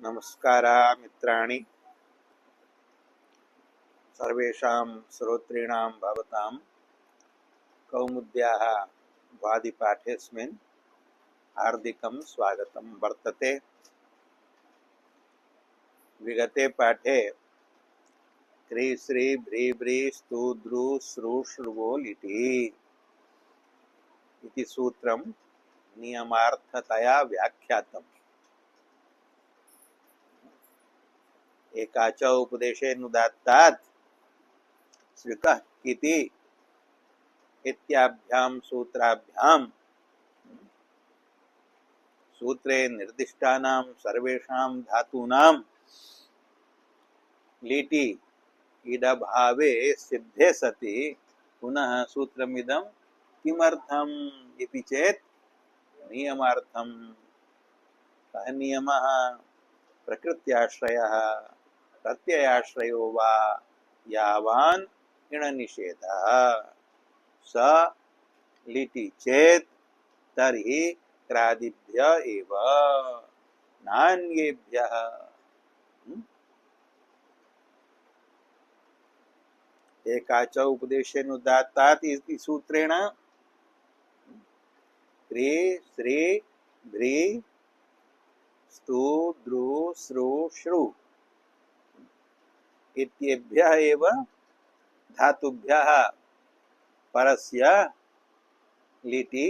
नमस्कार मित्राणि सर्वेषां श्रोतॄणां भवतां कौमुद्याः वादिपाठेऽस्मिन् हार्दिकं स्वागतं वर्तते। विगते पाठे क्री श्री भ्री भ्री स्तु द्रु श्रु श्रुवो लिटि इति सूत्रं नियमार्थतया व्याख्यातम्। एकाच उपदेशेनुदात्तात् स्विकः इति इत्याभ्यां सूत्राभ्यां सूत्रे निर्दिष्टानां सर्वेषां धातूनां लीटि इडभावे सिद्धे सति पुनः सूत्रमिदं किमर्थम् इति चेत् नियमार्थं। सः नियमः प्रकृत्याश्रयः प्रत्ययाश्रयो वा यावान् इणनिषेधः स लिटि चेत् तर्हि क्रादिभ्य एव नान्येभ्यः। एकाच उपदेशेनुदात्तात् इति सूत्रेण क्री श्री भ्री स्तु द्रु श्रु श्रु इत्येभ्यः एव धातुभ्यः परस्य लिटि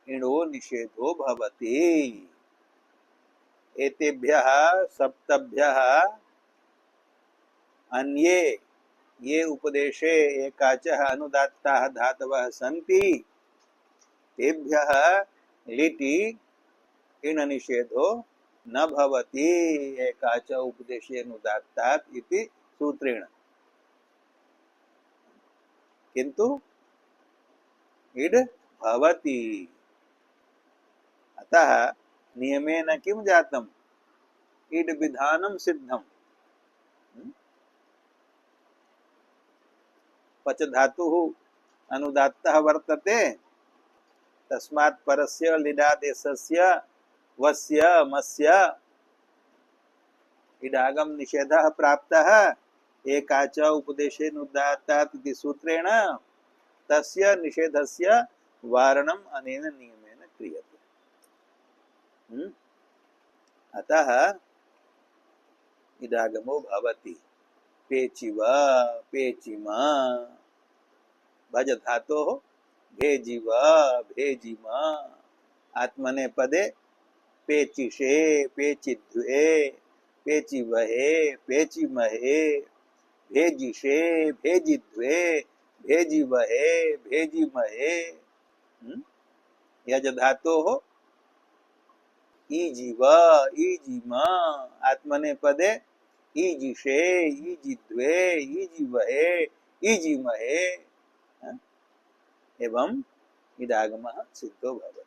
इणो निषेधो भवति। एतेभ्यः सप्तभ्यः अन्ये ये उपदेशे एकाचः अनुदात्ताः धातवः सन्ति तेभ्यः लिटि इण निषेधो न भवति एकाच उपदेशेनुदात्तात् इति सूत्रेण, किन्तु इड भवति। अतः नियमेन किं जातम्? इड विधानं सिद्धम्। पच धातुः अनुदात्तः वर्तते, तस्मात् परस्य लिडादेशस्य वस्य मस्य इडागम निषेधः प्राप्तः एकाच उपदेशेनुदात्तात् इति सूत्रेण तस्य निषेधस्य वारणम् अनेन नियमेन क्रियते। अतः इडागमो भवति। पेचिव पेचिम भज धातोः भेजिव भेजिम आत्मनेपदे पेचिषे पेचिद्वे पेचिवहे पेचिमहे भेजिषे भेजिद्वे भेजिवहे भेजिमहे। यज धातोः ईजिव ईजिम आत्मनेपदे ईजिषे ईजिद्वे ईजिवहे ईजिमहे एवं इडागमः सिद्धो भवति।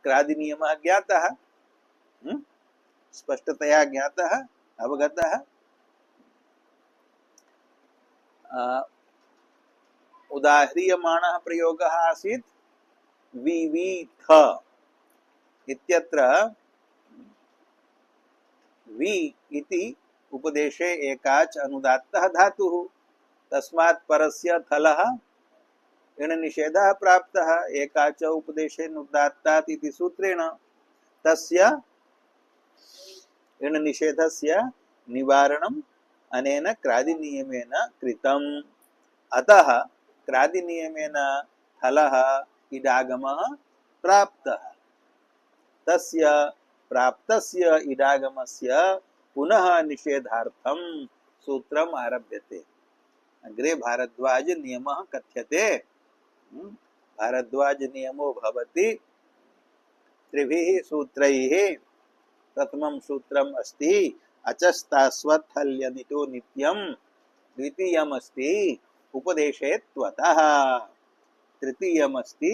क्रादि नियमः ज्ञातः, स्पष्टतया ज्ञातः, अवगतः। उदाह्रियमाणः प्रयोगः आसीत् विवीथ इत्यत्र वि इति उपदेशे एकाच अनुदात्तः धातुः, तस्मात् परस्य थलः इण निषेधः प्राप्तः एकाच उपदेशेनुदात्तात् इति सूत्रेण तस्य इण निषेधस्य निवारणम् अनेन क्रादिनियमेन कृतम्। अतः क्रादिनियमेन थलः इडागमः प्राप्तः। तस्य प्राप्तस्य इडागमस्य पुनः निषेधार्थं सूत्रम् आरभ्यते। अग्रे भारद्वाज नियमः कथ्यते। भारद्वाज नियमो भवति त्रिभिः सूत्रैः। प्रथमं सूत्रम् अस्ति अचस्तास्वत्थल्यनितो नित्यं, द्वितीयमस्ति उपदेशे त्वतः, तृतीयमस्ति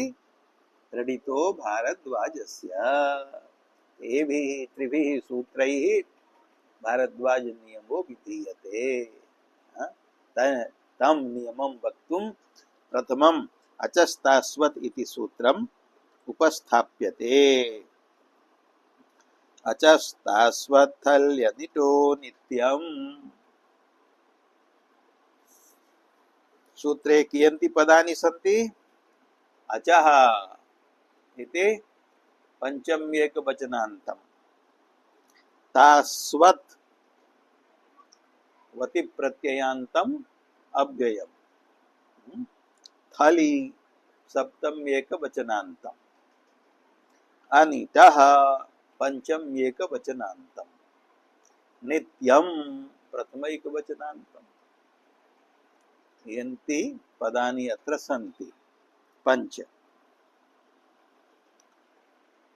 रडितो भारद्वाजस्य। एभिः त्रिभिः सूत्रैः भारद्वाज नियमो विधीयते। तं नियमं वक्तुं प्रथमम् अचस्तास्वत् इति सूत्रम् उपस्थाप्यते। अचस्तास्वत्थल्यनिटो नित्यम्। सूत्रे कियन्ति पदानि सन्ति? अचः इति पञ्चम्येकवचनान्तम्, तास्वत् वति प्रत्ययान्तम् अव्ययम्, थलि सप्तम्येकवचनान्तम्, अनिटः पंचम्येकवचनान्तम्, नित्यं प्रथमैकवचनान्तम्। यन्ति पदानि अत्र सन्ति पंच।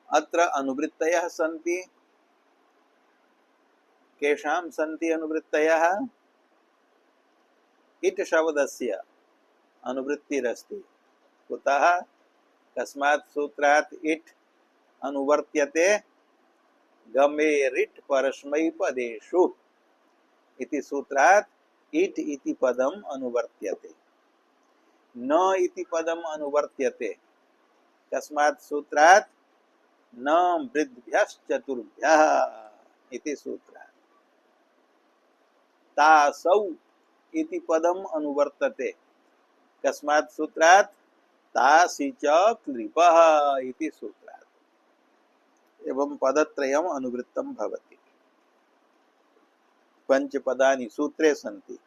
अत्र अनुवृत्तयः सन्ति। केषां सन्ति अनुवृत्तयः? इट् शब्दस्य अनुवृत्तिरस्ति। कुतः? कस्मात् सूत्रात् इट् अनुवर्त्यते? गमेरिट् परस्मैपदेषु इति सूत्रात् इट् इति पदम् अनुवर्त्यते। न इति पदम् अनुवर्त्यते। कस्मात् सूत्रात्? न वृद्भ्यश्चतुर्भ्यः इति सूत्रात्। तासौ इति पदम् अनुवर्तते। कस्मात् सूत्रात्? तासि च क्लिपः इति सूत्रात्। एवं पदत्रयम् अनुवृत्तं भवति। पंचपदानि सूत्रे सन्ति।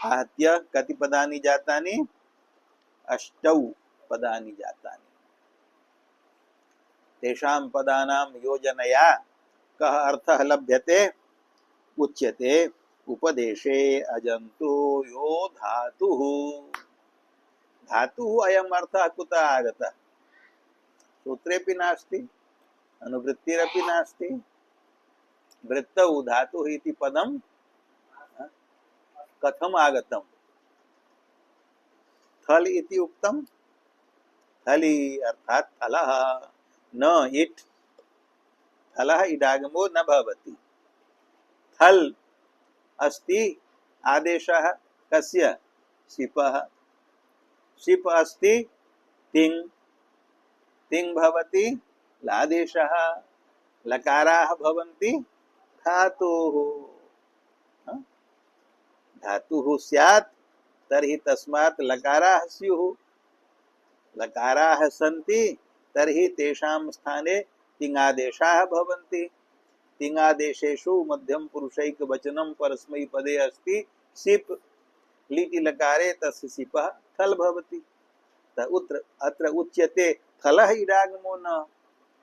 आहत्य कति पदानि जातानि? अष्टौ पदानि जातानि। तेषां पदानां योजनया कः अर्थः लभ्यते? उच्यते उपदेशे अजन्तो यो धातुः। धातुः अयम् अर्थः कुतः आगतः? सूत्रेऽपि नास्ति, अनुवृत्तिरपि नास्ति। वृत्तौ धातुः इति पदं कथम् आगतम्? थल इति उक्तम्। थलि अर्थात् थलः, न इट्। थलः इडागमो न भवति। थल अस्ति आदेशः कस्य? सिपः। सिप अस्ति तिङ्। तिङ् भवति लादेशः। लकाराः भवन्ति धातुः। धातुः स्यात् तर्हि तस्मात् लकाराः स्युः। लकाराः सन्ति तर्हि तेषां स्थाने तिङादेशाः भवन्ति। तिङादेशेषु मध्यम पुरुषैकवचनं परस्मैपदे अस्ति सिप्। लिटि लकारे तस्य सिपः थल भवति। अत्र उच्यते थलः इडागमो न।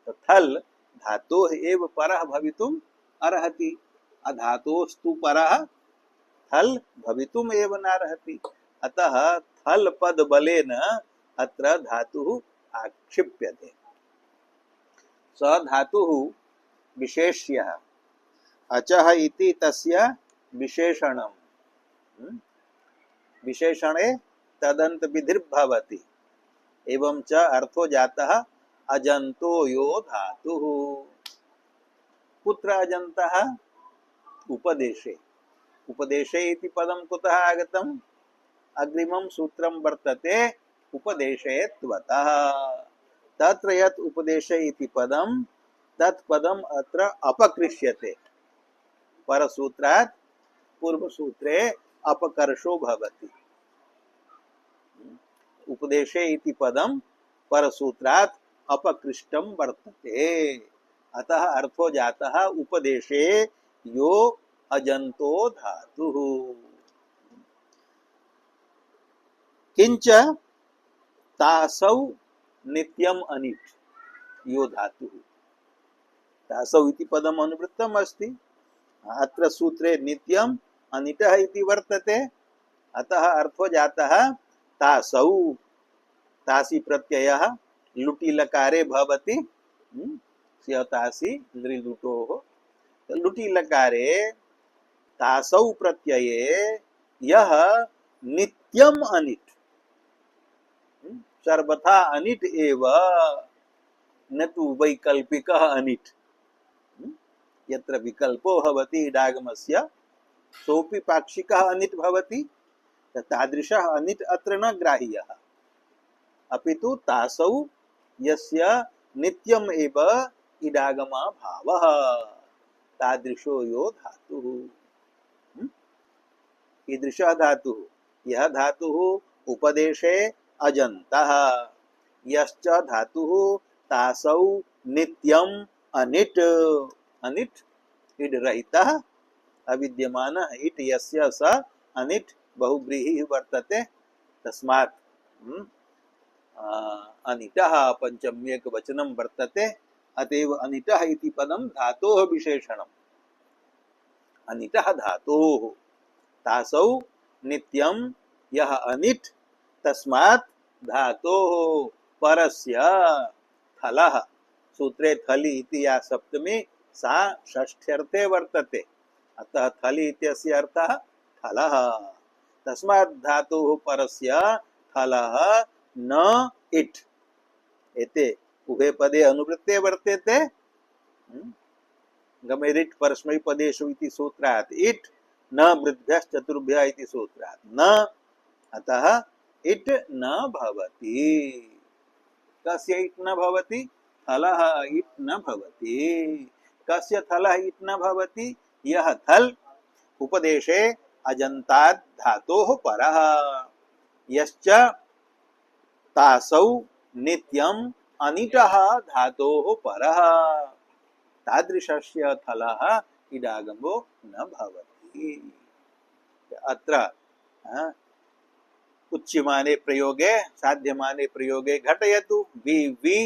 थल धातोः एव परः भवितुम् अर्हति। अधातोस्तु परः थल भवितुम् एव नार्हति। अतः थल पद बलेन अत्र धातुः आक्षिप्यते। स धातुः विशेष्यः। अचः इति तस्य विशेषणम्। विशेषणे तदन्त विधिर्भवति। एवं च अर्थो जातः अजन्तो यो धातुः। कुत्र अजन्तः? उपदेशे। उपदेशे इति पदं कुतः आगतम्? अग्रिमं सूत्रं वर्तते उपदेशे त्वतः। तत्र यत् उपदेशे इति पदं तत्पदम् अत्र अपकृष्यते। परसूत्रात् पूर्वसूत्रे अपकर्षो भवति। उपदेशे इति पदं परसूत्रात् अपकृष्टं वर्तते। अतः अर्थो जातः उपदेशे यो अजन्तो धातुः। किंच तासौ नित्यम् अनिट् यो धातुः। तासौ इति पदम् अनुवृत्तम् अस्ति। अत्र सूत्रे नित्यम् अनिटः इति वर्तते। अतः अर्थो जातः तासौ। तासि प्रत्ययः लुटि लकारे भवति। स्यतासि लृलुटोः। लुटि लकारे तासौ प्रत्यये यः नित्यम् अनिट्, सर्वथा अनिट् एव, न तु वैकल्पिकः अनिट्। यत्र विकल्पो भवति इडागमस्य सोऽपि पाक्षिकः अनिट् भवति। तादृशः अनिट् अत्र न ग्राह्यः। अपितु तासौ यस्य नित्यम् एव इडागमा भावः तादृशो यो धातुः। कीदृशः धातुः? यह धातुः उपदेशे अजन्तः। यश्च धातुः तासौ नित्यम् अनिट्। अनिट् इड् रहितः अविद्यमानः इट् यस्य स अनिट् बहुव्रीहिः वर्तते। तस्मात् अनिटः पंचम्यक वचनं वर्तते। अतएव अनिटः इति पदं धातोः विशेषणम्। अनिटः धातोः तासौ नित्यं यः अनिट् तस्मात् धातोः परस्य थलः। सूत्रे थलि इति या सप्तमी सा षष्ठ्यर्थे वर्तते। अतः थलि इत्यस्य अर्थः थलः। तस्मात् धातोः परस्य थलः न इट्। एते उभे पदे अनुवृत्ते वर्तेते। गमेरिट् परस्मै पदेषु इति सूत्रात् इट् न वृद्भ्यः चतुर्भ्यः इति सूत्रात् न। अतः इट् न भवति। कस्य इट् न भवति? थलः इट् न भवति। कस्य थलः इट् न भवति? यः थल् उपदेशे अजन्तात् धातोः परः। यश्च तासौ नित्यम् अनिटः धातोः परः तादृशस्य थलः इडागमो न भवति। अत्र उच्यमाने प्रयोगे साध्यमाने प्रयोगे घटयतु वि वि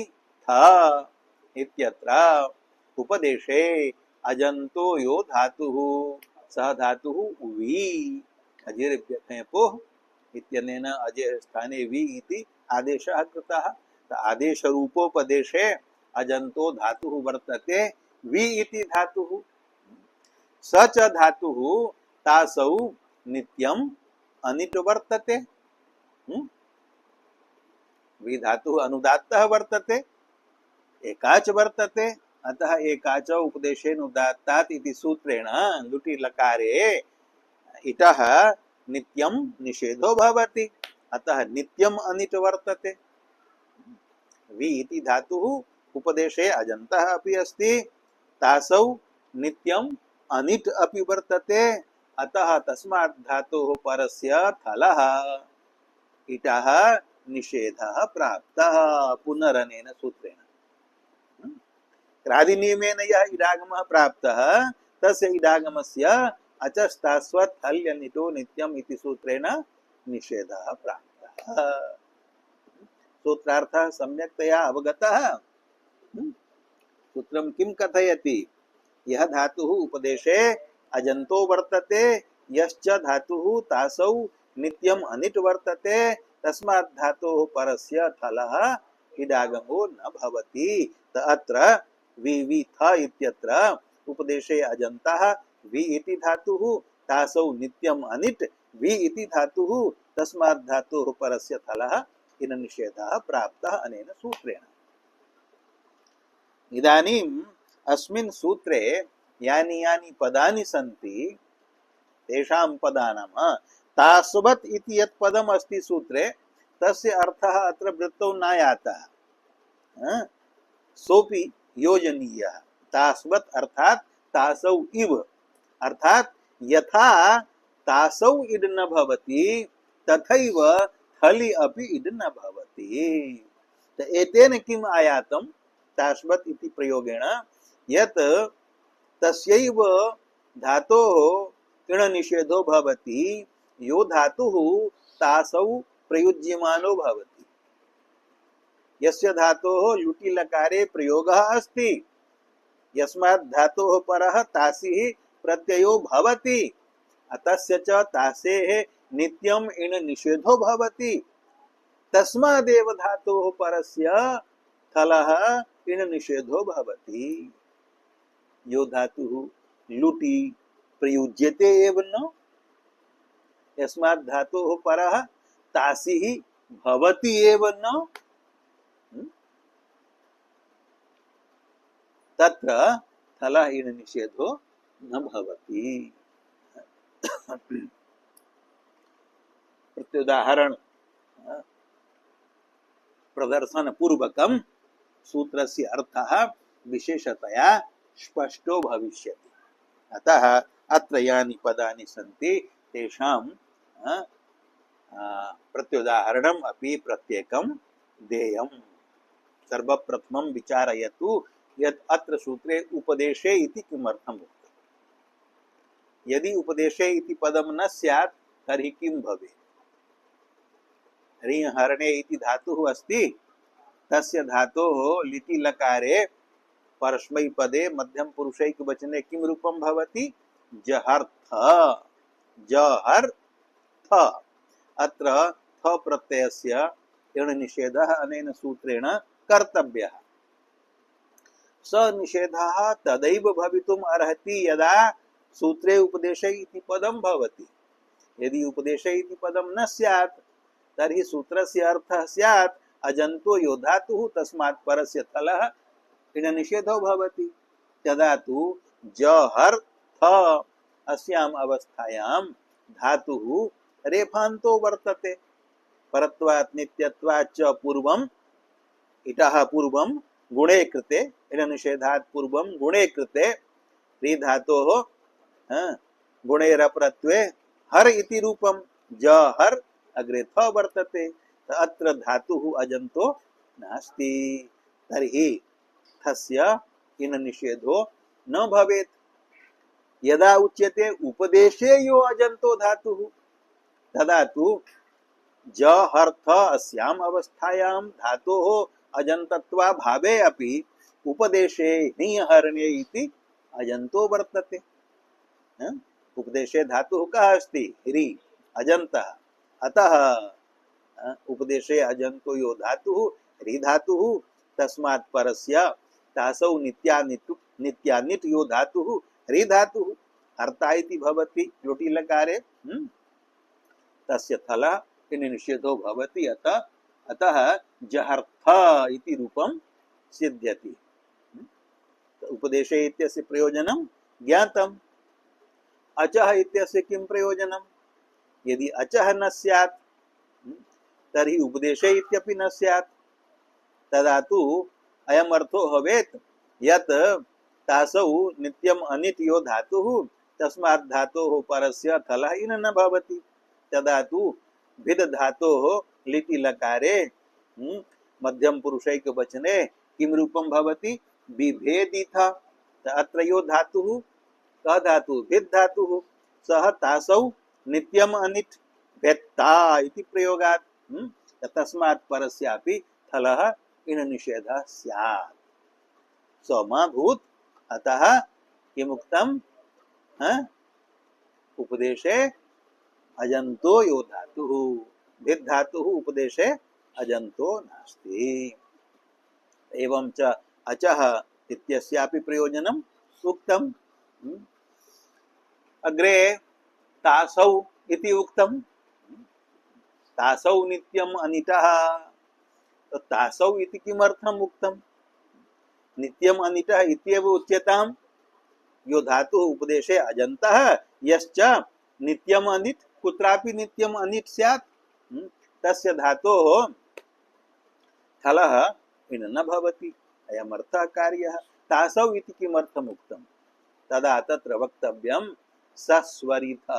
थ इत्यत्र उपदेशे अजन्तो यो धातुः सः धातुः वि अजिर्भ्यथेपोः इत्यनेन अजय स्थाने वि इति आदेशः कृतः। आदेशरूपोपदेशे अजन्तो धातुः वर्तते वि इति धातुः। स च धातुः तासौ नित्यम् अनिट् वर्तते। वि धातुः अनुदात्तः वर्तते एकाच वर्तते। अतः एकाच उपदेशेन उदात्तात् इति सूत्रेण लुटि लकारे इतः नित्यं निषेधो भवति। अतः नित्यम् अनिट् वर्तते। वि इति धातुः उपदेशे अजन्तः अपि अस्ति। तासौ नित्यम् अनिट् अपि वर्तते। अतः तस्मात् धातोः परस्य थलः इतः निषेधः प्राप्तः पुनरनेन सूत्रेण। क्रादिनियमेन यः इडागमः प्राप्तः तस्य इडागमस्य अचस्तास्वत् हल्यनिटो नित्यम् इति सूत्रेण निषेधः प्राप्तः। सूत्रार्थः सम्यक्तया अवगतः। सूत्रं किं कथयति? यह धातुः उपदेशे अजन्तो वर्तते यश्च धातुः तासौ नित्यम् अनिट् वर्तते तस्मात् धातोः परस्य थलः इडागमो न भवति। अत्र वि वि थ इत्यत्र उपदेशे अजन्तः वि इति धातुः तासौ नित्यम् अनिट् वि इति धातुः तस्मात् धातोः परस्य थलः इन निषेधः प्राप्तः अनेन सूत्रेण। इदानीम् अस्मिन् सूत्रे यानि यानि पदानि सन्ति तेषां पदानां तास्वत् इति यत् पदम् अस्ति सूत्रे तस्य अर्थः अत्र वृत्तौ नायातः। सोऽपि योजनीयः। तास्वत् अर्थात् तासौ इव। अर्थात् यथा तासौ इड् न भवति तथैव थलि अपि इड् न भवति। एतेन किम् आयातं? तास्वत् इति प्रयोगेण यत् तस्यैव धातोः इण् निषेधो भवति। यो धातुः तासौ प्रयुज्यमानो भवति। यस्य धातोः लुटि लकारे प्रयोगः अस्ति यस्मात् धातोः परः तासिः प्रत्ययो भवति अतस्य च तासेः नित्यम् इण् निषेधो भवति। तस्मादेव धातोः परस्य थलः इण् निषेधो भवति। यो धातुः लुटि प्रयुज्यते एव न यस्मात् धातोः परः तासिः भवति एव न तत्र थलः इण् निषेधो न भवति। प्रत्युदाहरण प्रदर्शन पूर्वकं सूत्रस्य अर्थः विशेषतया स्पष्टो भविष्यति। अतः अत्र यानि पदानि सन्ति तेषां प्रत्युदाहरणम् अपि प्रत्येकं देयम्। सर्वप्रथमं विचारयतु यत् अत्र सूत्रे उपदेशे इति किमर्थम् उक्तम्। यदि उपदेशे इति पदं न स्यात् तर्हि किं भवेत्। ऋहरणे इति धातुः अस्ति, तस्य धातोः लिटि लकारे परस्मैपदे मध्यम पुरुषैकवचने किं रूपं भवति? जहर्थ। जहर्थ। अत्र थ प्रत्ययस्य इण् निषेधः अनेन सूत्रेण कर्तव्यः। स निषेधः तदैव भवितुम् अर्हति यदा सूत्रे उपदेशे इति पदं भवति। यदि उपदेशे इति पदं न स्यात् तर्हि सूत्रस्य अर्थः स्यात् अजन्तो यो धातुः तस्मात् परस्य थलः इण् निषेधो भवति। तदा तु जहर्थ अस्याम् अवस्थायां धातुः रेफान्तो वर्तते। परत्वात् नित्यत्वात् च पूर्वम् इतः पूर्वं गुणे कृते इण् निषेधात् पूर्वं गुणे कृते रि धातोः गुणेरपरत्वे हर इति रूपं जहर् अग्रे थ वर्तते। अत्र धातुः अजन्तो नास्ति, तर्हि थस्य इण् निषेधो न भवेत्। यदा उच्यते उपदेशे यो अजन्तो धातुः तदा तु जहर्थ अस्याम् अवस्थायां धातोः अजन्तत्वा भावे अपि उपदेशे ह्निहरणे इति अजन्तो वर्तते। उपदेशे धातुः कः अस्ति? ह्रि अजन्तः। अतः उपदेशे अजन्तो यो धातुः ह्रि धातुः तस्मात् परस्य तासौ नित्यानिट् यो धातुः ह्रि धातुः हर्ता इति भवति लोटि लकारे। तस्य थलः इण् निषेधो भवति। अतः जहर्थ इति रूपं सिद्ध्यति। उपदेशे इत्यस्य प्रयोजनं ज्ञातम्। अचः इत्यस्य किं प्रयोजनं? यदि अचः न स्यात् तर्हि उपदेशे इत्यपि न स्यात्। तदा तु अयम् अर्थो भवेत् यत् तासौ नित्यम् अनिट् यो धातुः तस्मात् धातोः परस्य थलः इन् न भवति। तदा तु भिद धातोः लिटि लकारे मध्यम पुरुषैकवचने किं रूपं भवति? बिभेदिथ। अत्र यो धातुः कः धातुः? भिद् धातुः। सः तासौ नित्यम् अनिट् भेत्ता इति प्रयोगात् तस्मात् परस्यापि थलः इण् निषेधः स्यात्। सोमाभूत्। अतः किमुक्तम्? उपदेशे अजन्तो यो धातुः भिद् धातुः उपदेशे अजन्तो नास्ति। एवं च अचः इत्यस्यापि प्रयोजनम् उक्तम्। अग्रे तासौ इति उक्तम्। तासौ नित्यम् अनिटः। तो तासौ इति किमर्थम् उक्तम्? नित्यम् अनिटः इत्येव उच्यताम्। यो धातुः उपदेशे अजन्तः यश्च नित्यम् अनिट् कुत्रापि नित्यम् अनिट् स्यात् तस्य धातोः थलः इन् न भवति। अयम् अर्थः कार्यः। तासौ इति किमर्थम् उक्तम्? तदा तत्र वक्तव्यं सस्वरिथ।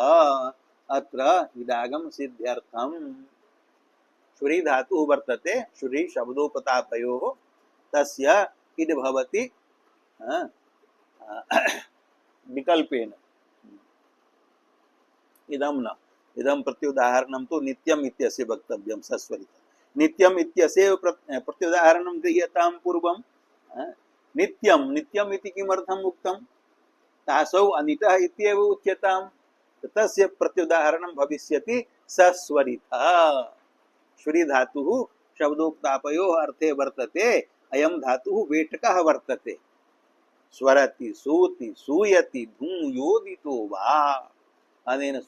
अत्र इदागम सिद्ध्यर्थम् श्री धातुः वर्तते। श्री शब्दोपतापयोः तस्य इद् भवति विकल्पेन। इदं न इदं प्रत्युदाहरणं तु नित्यम् इत्यस्य वक्तव्यं सस्वरित। नित्यम् इत्यस्य प्रत्युदाहरणं गृह्यतां पूर्वं। नित्यं नित्यम् इति किमर्थम् उक्तं? तासौ अनिटः इत्येव उच्यतां। तस्य प्रत्युदाहरणं भविष्यति सस्वरितः। श्री धातुः शब्दोक्तापयोः अर्थे वर्तते। अयं धातुः वेटकः वर्तते। स्वरति सूति सूयति धूयोदितो वा। अनेन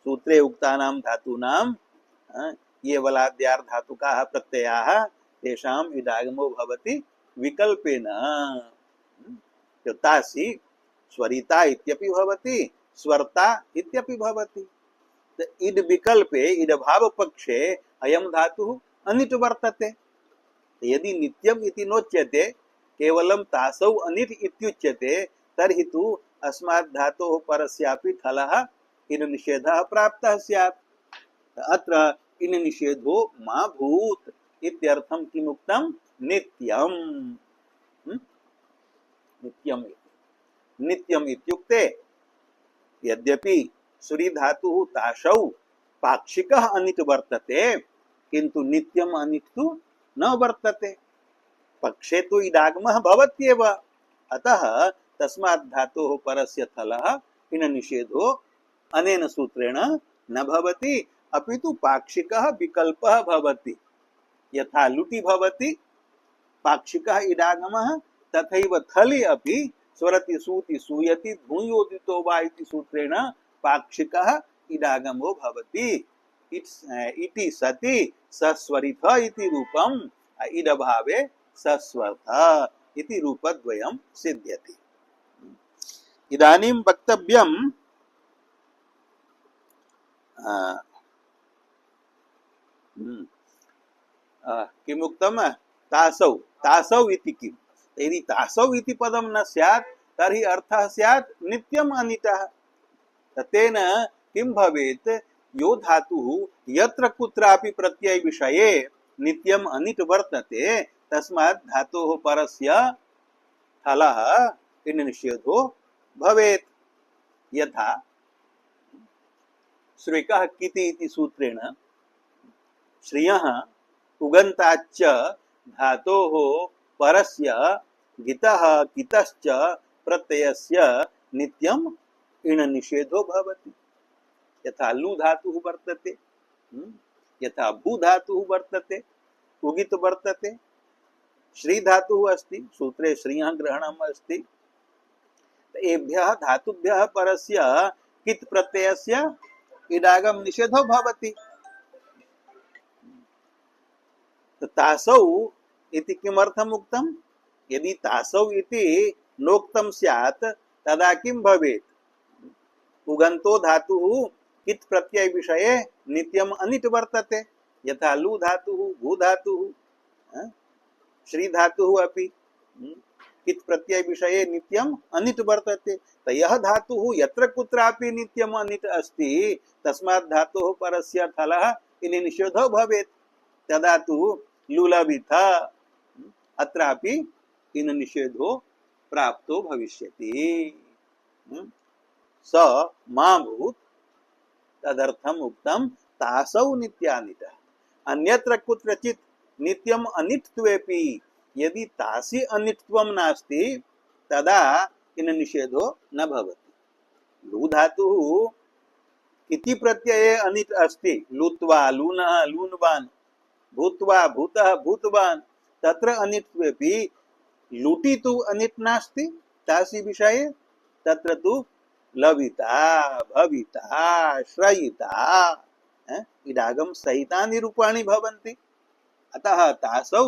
सूत्रे उक्तानां धातूनां ये वलाद्यार् धातुकाः प्रत्ययाः तेषाम् इडागमो भवति विकल्पेन। तासि स्वरिता इत्यपि भवति स्वर्ता इत्यपि भवति। इड विकल्पे इड भाव पक्षे अयं धातुः अनिट् वर्तते। यदि नित्यम् इति नोच्यते केवलं तासौ अनिट् इत्युच्यते तर्हि तु अस्मात् धातोः परस्यापि थलः इन निषेधः प्राप्तः स्यात्। अत्र इन निषेधो मा भूत् इत्यर्थं किमुक्तं नित्यम्। नित्यम् नित्यम् इत्युक्ते यद्यपि सुरी धातुः तासौ पाक्षिकः अनिट् वर्तते किन्तु नित्यम् अनिट् तु न वर्तते। पक्षे तु इडागमः भवत्येव, अतः तस्मात् धातोः परस्य थलः इन निषेधो अनेन सूत्रेण न भवति, अपितु पाक्षिकः विकल्पः भवति। यथा लुटि भवति पाक्षिकः इडागमः, तथैव थलि अपि स्वरति सूति सूयति धूयोदितो वा इति सूत्रेण पाक्षिकः इडागमो भवति। इति सति सस्वरिथ इति रूपम् इडभावे सस्वर्थ इति रूपद्वयं सिद्ध्यति। इदानीं वक्तव्यं किमुक्तं तासौ तासौ इति किम्? यदि तासौ इति पदं न स्यात् तर्हि अर्थः स्यात् नित्यम् अनिटः। तेन किं भवेत्? यो धातुः यत्र कुत्रापि प्रत्यय विषये नित्यम् अनिट् वर्तते तस्मात् धातोः परस्य थलः इन निषेधो भवेत्। यथा श्रेकः किति इति सूत्रेण श्रियः उगन्ताच्च धातोः परस्य गितः कितश्च प्रत्ययस्य नित्यम् इण निषेधो भवति। यथा लु धातुः वर्तते, यथा भू धातुः वर्तते, उगित वर्तते, श्री धातुः अस्ति, सूत्रे श्रियः ग्रहणम् अस्ति। एभ्यः धातुभ्यः परस्य कित् प्रत्ययस्य इडागम निषेधो भवति। तासौ इति किमर्थम् उक्तम्? यदि तासौ इति नोक्तं स्यात् तदा किं भवेत्? उगन्तो धातुः कित् प्रत्यय विषये नित्यम् अनिट् वर्तते। यथा लु धातुः, भू धातुः, श्री धातुः अपि कित् प्रत्यय विषये नित्यम् अनिट् वर्तते। यः धातुः यत्र कुत्रापि नित्यम् अनिट् अस्ति तस्मात् धातोः परस्य थलः इति निषेधो भवेत्। तदा तु लुलभिथ अत्रापि इन निषेधो प्राप्तो भविष्यति। स मा भूत् तदर्थम् उक्तं तासौ नित्यानिटः। अन्यत्र कुत्रचित् नित्यम् अनिट्त्वेपि यदि तासि अनिट्त्वं नास्ति तदा इन निषेधो न भवति। लु धातुः इति प्रत्यये अनिट् अस्ति, लुत्वा लूनः लूनवान्, भूत्वा भूतः भूतवान्, तत्र अनिट्त्वेपि लुटि तु अनिट् नास्ति तासि विषये, तत्र तु लविता भविता श्रयिता इडागम सहितानि रूपाणि भवन्ति। अतः तासौ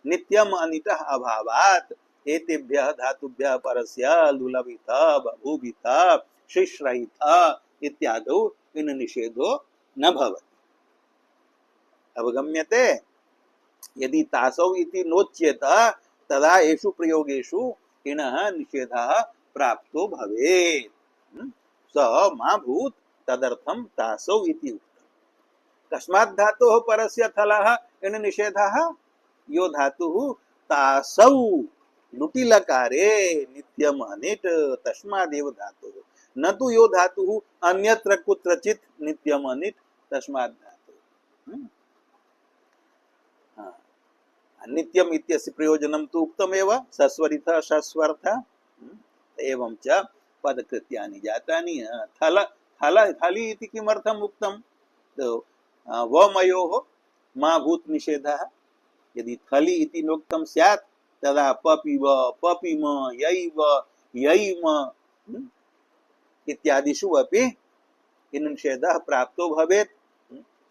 नित्यम् अनिटः अभावात् एतेभ्यः धातुभ्यः परस्य लुलभित बभूभित शिश्रयित इत्यादौ इन निषेधो न भवति। अवगम्यते? यदि तासौ इति नोच्येत तदा एषु प्रयोगेषु इनः निषेधः प्राप्तो भवेत्। स मा भूत् तदर्थं तासौ इति उक्तम्। कस्मात् धातोः परस्य थलः इन निषेधः? यो धातुः तासौ लुटि लकारे नित्यम् अनिट् तस्मादेव धातुः, न तु यो धातुः अन्यत्र कुत्रचित् नित्यम् अनिट् तस्मात् धातुः। नित्यम् इत्यस्य प्रयोजनं तु उक्तमेव, सस्वरिथ सस्वर्थ। एवं च पदकृत्यानि जातानि। थल थल थलि इति किमर्थम् उक्तं? वमयोः मा भूत् निषेधः। यदि थलि इति नोक्तं स्यात् तदा पपिव पपिम यैव यैम इत्यादिषु अपि इन निषेधः प्राप्तो भवेत्।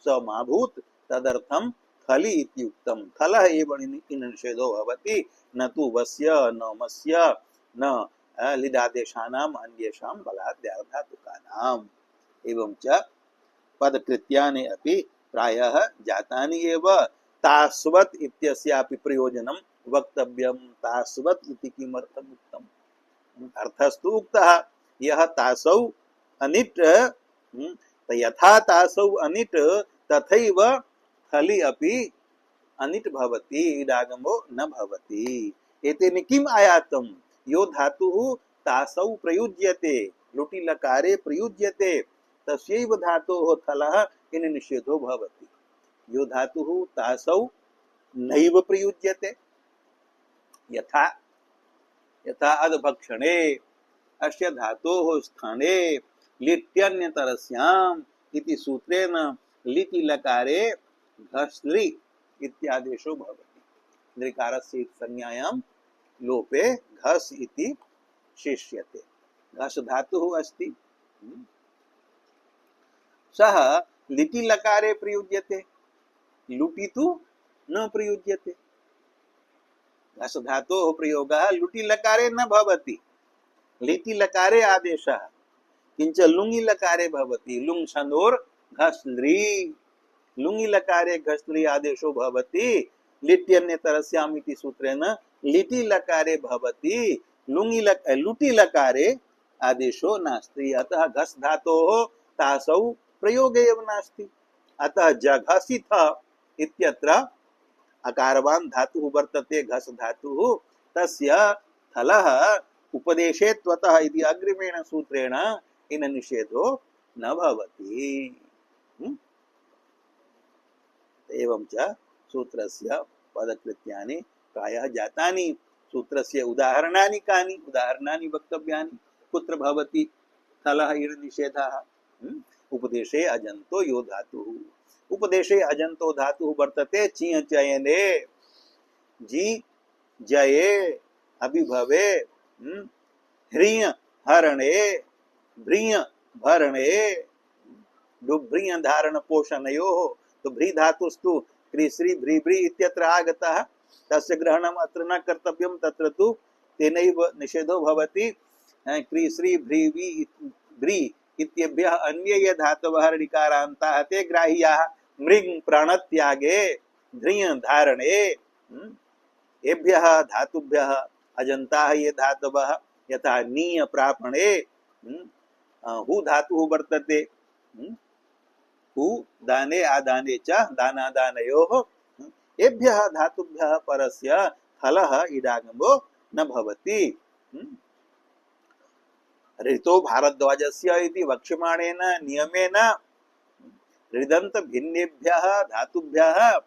स मा भूत् तदर्थं थलि इति उक्तं। थलः एव इन निषेधो भवति, न तु वस्य न मस्य न लिदादेशानाम् अन्येषां बलाद्याधातुकानाम्। एवं च पदकृत्यानि अपि प्रायः जातानि एव। तास्वत् इत्यस्यापि प्रयोजनं वक्तव्यम तास्वत् इति किमर्थम् उक्तम्? अर्थस्तु उक्तः यः तासौ अनिट् यथा तासौ अनिट् तथैव थलि अपि अनिट् भवति इडागमो न भवति। एतेन किम् आयातम्? यो धातुः तासौ प्रयुज्यते लुटि लकारे प्रयुज्यते तस्यैव धातोः थलः इन निषेधो भवति। यो धातुः तासौ नैव प्रयुज्यते यथा यथा अदभक्षणे अस्य धातोः स्थाने लिट्यन्यतरस्याम् इति सूत्रेण लिटि लकारे घस्लि इत्यादेशो भवति। नृकारस्य संज्ञायां लोपे घस् इति शिष्यते। घस् धातुः अस्ति, सः लिटि लकारे प्रयुज्यते, लुटि तु न प्रयुज्यते। घस् धातोः प्रयोगः लुटि लकारे न भवति, लिटि लकारे आदेशः, किंच लुङि लकारे भवति। लुङ् छन्दोर् घस्लि, लुङि लकारे घस्लि आदेशो भवति। लिट्यन्यतरस्याम् इति सूत्रेण लिटि लकारे भवति, लुटि लकारे आदेशो नास्ति। अतः घस् धातोः तासौ प्रयोग एव नास्ति। अतः जघसिथ इत्यत्र अकारवान् धातुः वर्तते घस् धातुः, तस्य थलः उपदेशे त्वतः इति अग्रिमेण सूत्रेण इन निषेधो न भवति। एवं च सूत्रस्य पदकृत्यानि प्रायः जातानि। सूत्रस्य उदाहरणानि कानि? उदाहरणानि वक्तव्यानि। कुत्र भवति थलः इण निषेधः? उपदेशे अजन्तो यो धातुः। उपदेशे अजन्तो धातुः वर्तते चिय चयने जी जये अभिभवे ह्रिय हरणे भ्रिय भरणे डुभ्रिय धारण पोषणयोः। तो भ्री धातुस्तु क्रिश्री भ्रीभ्री इत्यत्र आगतः, तस्य ग्रहणम् अत्र न कर्तव्यं। तत्र तु तेनैव निषेधो भवति। क्रिश्री भ्रीवी भ्री इत्येभ्यः अन्ये ये धातवः ऋकारान्ताः ते ग्राह्याः। मृग प्राणत्यागे ध्रिय धारणे एभ्यः धातुभ्यः अजन्ताः ये धातवः, यथा नीय प्रापणे हु धातुः वर्तते। हु दाने आदाने च दानादानयोः एभ्यः धातुभ्यः परस्य हलः इडागमो न भवति। ऋतो भारद्वाजस्य इति वक्ष्यमाणेन नियमेन ऋदन्त भिन्नेभ्यः धातुभ्यः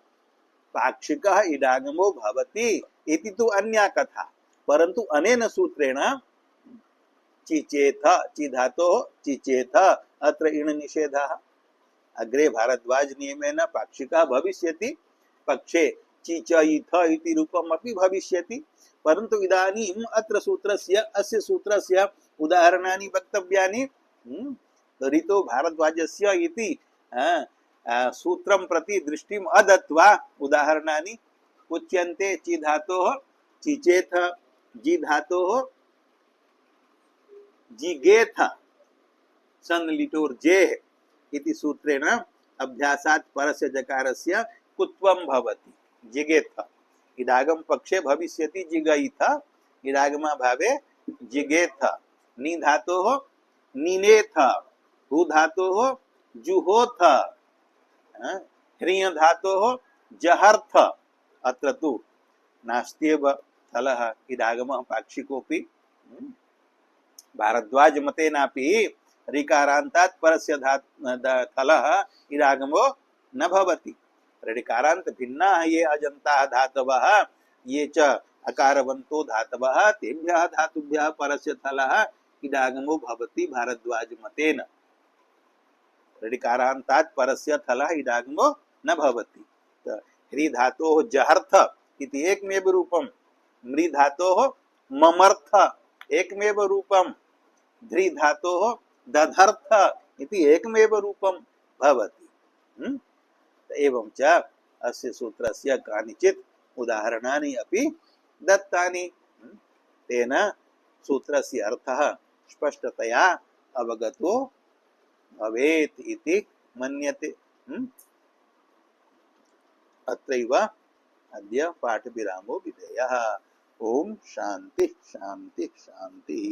पाक्षिकः इडागमो भवति इति तु अन्या कथा। परन्तु अनेन सूत्रेण चिचेथ चि धातोः चिचेथ अत्र इण निषेधः। अग्रे भारद्वाज नियमेन पाक्षिकः भविष्यति, पक्षे चिचयिथ इति रूपम् अपि भविष्यति। परन्तु इदानीम् अत्र सूत्रस्य अस्य सूत्रस्य उदाहरणानि वक्तव्यानि। ऋतो भारद्वाजस्य इति सूत्रं प्रति दृष्टिम् अदत्वा उदाहरणानि उच्यन्ते। चि धातोः चिचेथ, जि धातोः जिगेथ, सन लिटोर् जेः इति सूत्रेण अभ्यासात् परस्य जकारस्य कुत्वं भवति। जिगेथ इडागम पक्षे भविष्यति जिगईथ, इडागमा भावे जिगेथ। नि धातोः निनेथ, हु धातोः जुहोथ, ह्रिय धातोः जहर्थ। अत्र तु नास्त्येव थलः इडागमः पाक्षिकोऽपि। भारद्वाज मतेनापि ऋकारान्तात् परस्य थलः इडागमो न भवति। ऋकारान्त भिन्नाः ये अजन्ताः धातवः ये च अकारवन्तो धातवः तेभ्यः धातुभ्यः परस्य थलः इडागमो भवति भारद्वाज मतेन। ऋकारान्तात् परस्य थलः इडागमो न भवति। ह्री धातोः जहर्थ इति एकमेव रूपं, मृ धातोः ममर्थ एकमेव रूपं, ध्रि धातोः दधर्थ इति एकमेव रूपं भवति। एवं च अस्य सूत्रस्य कानिचित् उदाहरणानि अपि दत्तानि। तेन सूत्रस्य अर्थः स्पष्टतया अवगतो भवेत् इति मन्यते। अत्रैव अद्य पाठ विरामो विधेयः। ओम शांति शांति शांति।